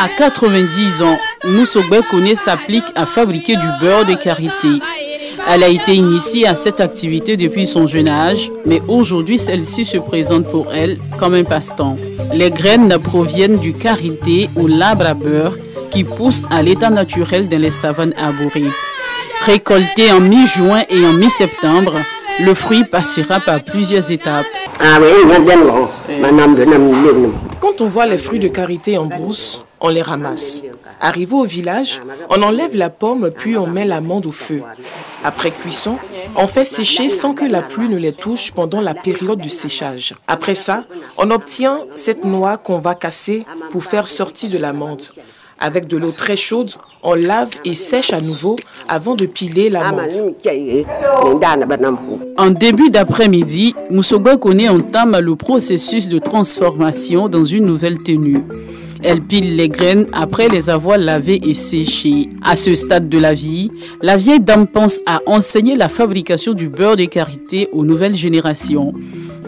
À 90 ans, Moussogbé Koné s'applique à fabriquer du beurre de karité. Elle a été initiée à cette activité depuis son jeune âge, mais aujourd'hui celle-ci se présente pour elle comme un passe-temps. Les graines proviennent du karité ou l'arbre à beurre qui pousse à l'état naturel dans les savanes arborées. Récolté en mi-juin et en mi-septembre, le fruit passera par plusieurs étapes. Quand on voit les fruits de karité en brousse, on les ramasse. Arrivé au village, on enlève la pomme puis on met l'amande au feu. Après cuisson, on fait sécher sans que la pluie ne les touche pendant la période du séchage. Après ça, on obtient cette noix qu'on va casser pour faire sortir de l'amande. Avec de l'eau très chaude, on lave et sèche à nouveau avant de piler l'amande. En début d'après-midi, Moussogbé Koné entame le processus de transformation dans une nouvelle tenue. Elle pile les graines après les avoir lavées et séchées. À ce stade de la vie, la vieille dame pense à enseigner la fabrication du beurre de karité aux nouvelles générations.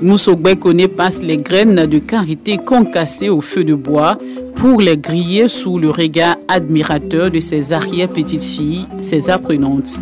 Moussogbé Koné passe les graines de karité concassées au feu de bois pour les griller sous le regard admirateur de ses arrière-petites-filles, ses apprenantes.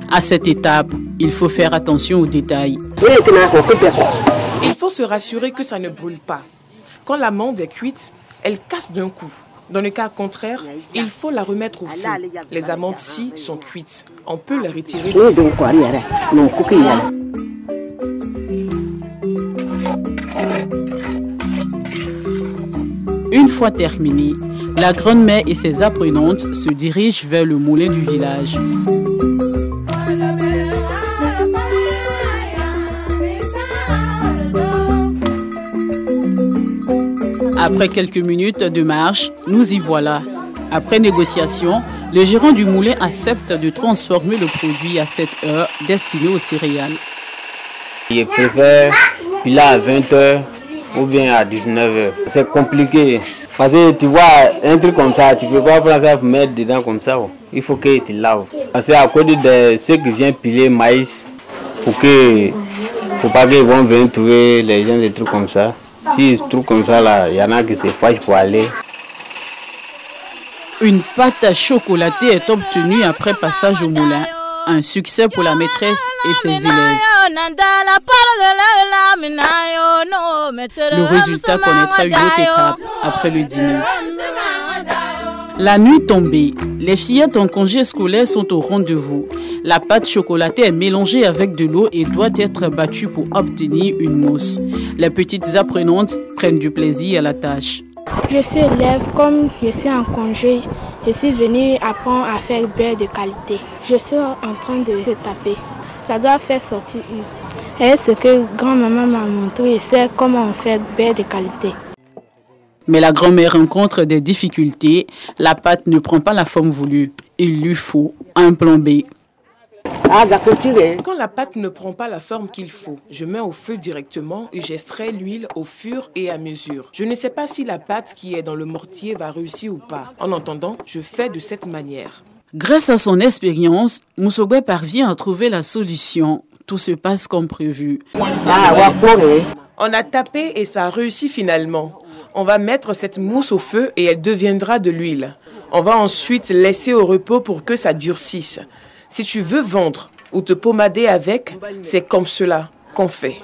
À cette étape, il faut faire attention aux détails. Il faut se rassurer que ça ne brûle pas. Quand l'amande est cuite, elle casse d'un coup. Dans le cas contraire, il faut la remettre au feu. Les amandes-ci sont cuites. On peut les retirer du feu. Une fois terminée, la grand-mère et ses apprenantes se dirigent vers le moulin du village. Après quelques minutes de marche, nous y voilà. Après négociation, le gérant du moulin accepte de transformer le produit à 7 heures destiné aux céréales. Je préfère piler à 20 h ou bien à 19 h. C'est compliqué. Parce que tu vois, un truc comme ça, tu ne peux pas prendre ça pour mettre dedans comme ça. Il faut que tu laves. Parce qu'à cause de ceux qui viennent piler maïs, pour pas qu'ils vont venir trouver les gens des trucs comme ça. Si se trouve comme ça, là, il y en a qui se fâchent pour aller. Une pâte chocolatée est obtenue après passage au moulin. Un succès pour la maîtresse et ses élèves. Le résultat connaîtra une autre étape après le dîner. La nuit tombée, les fillettes en congé scolaire sont au rendez-vous. La pâte chocolatée est mélangée avec de l'eau et doit être battue pour obtenir une mousse. Les petites apprenantes prennent du plaisir à la tâche. Je suis élève, comme je suis en congé, je suis venue apprendre à faire beurre de qualité. Je suis en train de taper. Ça doit faire sortir une. Et ce que grand-maman m'a montré, c'est comment on fait beurre de qualité. Mais la grand-mère rencontre des difficultés. La pâte ne prend pas la forme voulue. Il lui faut un plan B. Quand la pâte ne prend pas la forme qu'il faut, je mets au feu directement et j'extrais l'huile au fur et à mesure. Je ne sais pas si la pâte qui est dans le mortier va réussir ou pas. En attendant, je fais de cette manière. Grâce à son expérience, Moussogbé parvient à trouver la solution. Tout se passe comme prévu. On a tapé et ça a réussi finalement. On va mettre cette mousse au feu et elle deviendra de l'huile. On va ensuite laisser au repos pour que ça durcisse. Si tu veux vendre ou te pommader avec, c'est comme cela qu'on fait.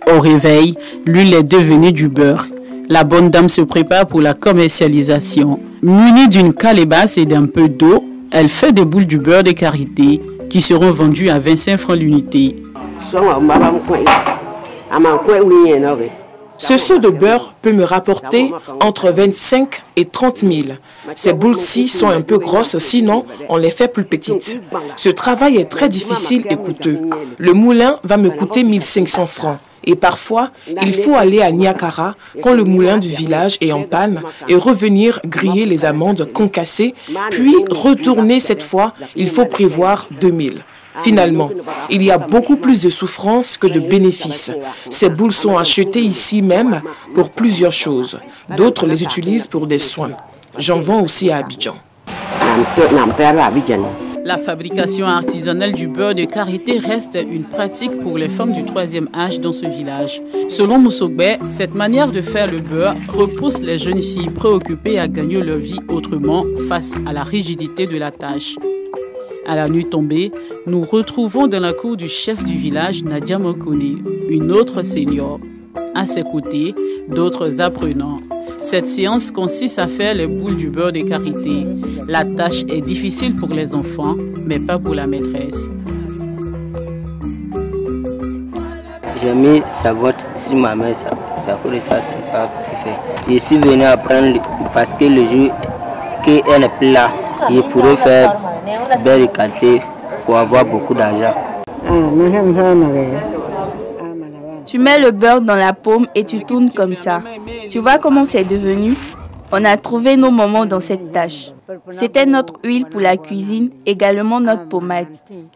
Au réveil, l'huile est devenue du beurre. La bonne dame se prépare pour la commercialisation. Munie d'une calebasse et d'un peu d'eau, elle fait des boules du beurre de karité qui seront vendues à 25 francs l'unité. Ce seau de beurre peut me rapporter entre 25 et 30 000. Ces boules-ci sont un peu grosses, sinon on les fait plus petites. Ce travail est très difficile et coûteux. Le moulin va me coûter 1500 francs. Et parfois, il faut aller à Niakara quand le moulin du village est en panne et revenir griller les amandes concassées, puis retourner cette fois, il faut prévoir 2000. Finalement, il y a beaucoup plus de souffrance que de bénéfices. Ces boules sont achetées ici même pour plusieurs choses. D'autres les utilisent pour des soins. J'en vends aussi à Abidjan. La fabrication artisanale du beurre de karité reste une pratique pour les femmes du 3e âge dans ce village. Selon Moussogbe, cette manière de faire le beurre repousse les jeunes filles préoccupées à gagner leur vie autrement face à la rigidité de la tâche. À la nuit tombée, nous retrouvons dans la cour du chef du village, Nadia Mokone, une autre senior. À ses côtés, d'autres apprenants. Cette séance consiste à faire les boules du beurre de karité. La tâche est difficile pour les enfants, mais pas pour la maîtresse. J'ai mis sa vote sur ma main, ça fait ça, c'est pas fait. Je suis venu apprendre parce que le jour qu'elle n'est plus là, je pourrais faire beurre de karité pour avoir beaucoup d'argent. Tu mets le beurre dans la paume et tu tournes comme ça. Tu vois comment c'est devenu? On a trouvé nos moments dans cette tâche. C'était notre huile pour la cuisine, également notre pommade.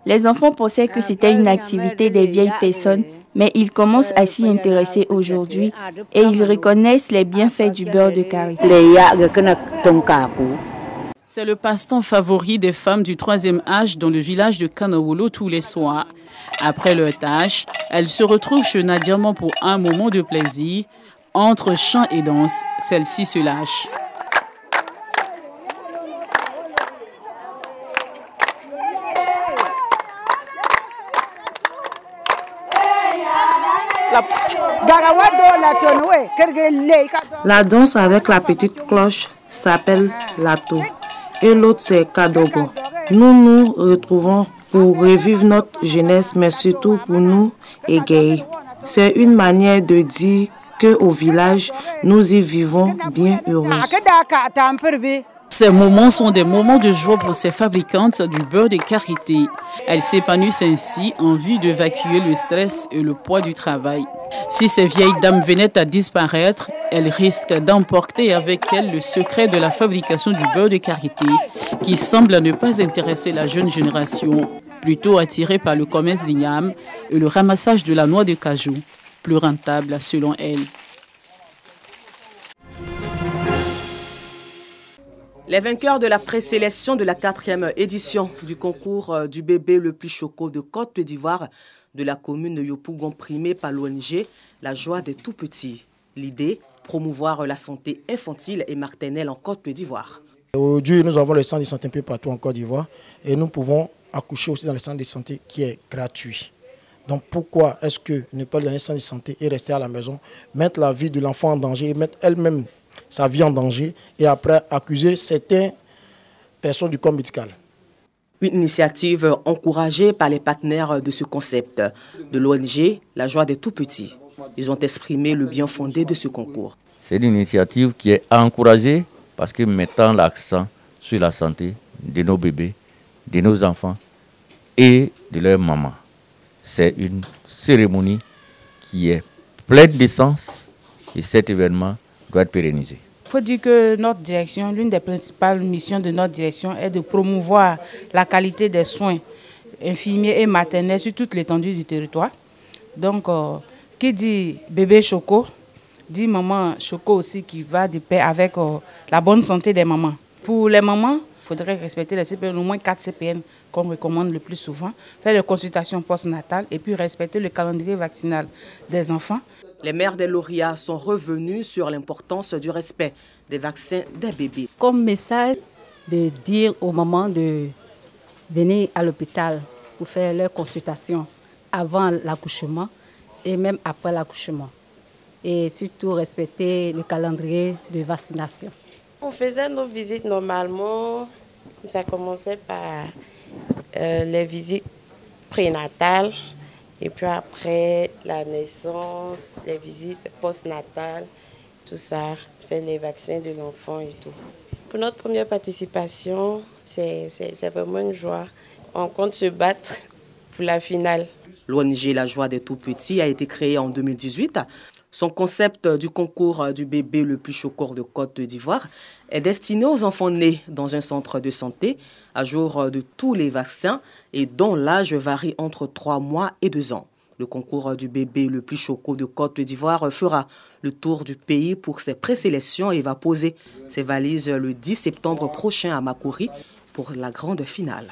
Les enfants pensaient que c'était une activité des vieilles personnes, mais ils commencent à s'y intéresser aujourd'hui et ils reconnaissent les bienfaits du beurre de karité. C'est le passe-temps favori des femmes du 3e âge dans le village de Kanawolo tous les soirs. Après leur tâche, elles se retrouvent chez Nadiaman pour un moment de plaisir. Entre chant et danse, celle-ci se lâche. La danse avec la petite cloche s'appelle Lato et l'autre c'est Kadogo. Nous nous retrouvons pour revivre notre jeunesse, mais surtout pour nous égayer. C'est une manière de dire qu'au village, nous y vivons bien heureuses. Ces moments sont des moments de joie pour ces fabricantes du beurre de karité. Elles s'épanouissent ainsi en vue d'évacuer le stress et le poids du travail. Si ces vieilles dames venaient à disparaître, elles risquent d'emporter avec elles le secret de la fabrication du beurre de karité, qui semble ne pas intéresser la jeune génération, plutôt attirée par le commerce d'igname et le ramassage de la noix de cajou, plus rentable selon elles. Les vainqueurs de la présélection de la 4e édition du concours du bébé le plus choco de Côte d'Ivoire de la commune de Yopougon, primé par l'ONG La Joie des Tout-Petits. L'idée, promouvoir la santé infantile et maternelle en Côte d'Ivoire. Aujourd'hui, nous avons le centre de santé un peu partout en Côte d'Ivoire et nous pouvons accoucher aussi dans le centre de santé qui est gratuit. Donc pourquoi est-ce que ne pas aller dans un centre de santé et rester à la maison, mettre la vie de l'enfant en danger et mettre elle-même sa vie en danger et après accuser certaines personnes du corps médical. Une initiative encouragée par les partenaires de ce concept, de l'ONG La Joie des Tout-Petits. Ils ont exprimé le bien fondé de ce concours. C'est une initiative qui est encouragée parce que mettant l'accent sur la santé de nos bébés, de nos enfants et de leurs mamans. C'est une cérémonie qui est pleine de sens et cet événement doit être pérennisé. Il faut dire que notre direction, l'une des principales missions de notre direction est de promouvoir la qualité des soins infirmiers et maternels sur toute l'étendue du territoire. Donc, qui dit bébé choco, dit maman choco aussi qui va de pair avec la bonne santé des mamans. Pour les mamans, il faudrait respecter les CPN, au moins 4 CPN qu'on recommande le plus souvent, faire les consultations postnatales et puis respecter le calendrier vaccinal des enfants. Les mères des lauréats sont revenus sur l'importance du respect des vaccins des bébés. Comme message, de dire aux mamans de venir à l'hôpital pour faire leur consultation avant l'accouchement et même après l'accouchement. Et surtout respecter le calendrier de vaccination. On faisait nos visites normalement. Ça commençait par les visites prénatales. Et puis après la naissance, les visites postnatales, tout ça, faire les vaccins de l'enfant et tout. Pour notre première participation, c'est vraiment une joie. On compte se battre pour la finale. L'ONG La Joie des Tout-Petits a été créée en 2018. Son concept du concours du bébé le plus choquant de Côte d'Ivoire est destiné aux enfants nés dans un centre de santé à jour de tous les vaccins et dont l'âge varie entre 3 mois et 2 ans. Le concours du bébé le plus choquant de Côte d'Ivoire fera le tour du pays pour ses présélections et va poser ses valises le 10 septembre prochain à Makori pour la grande finale.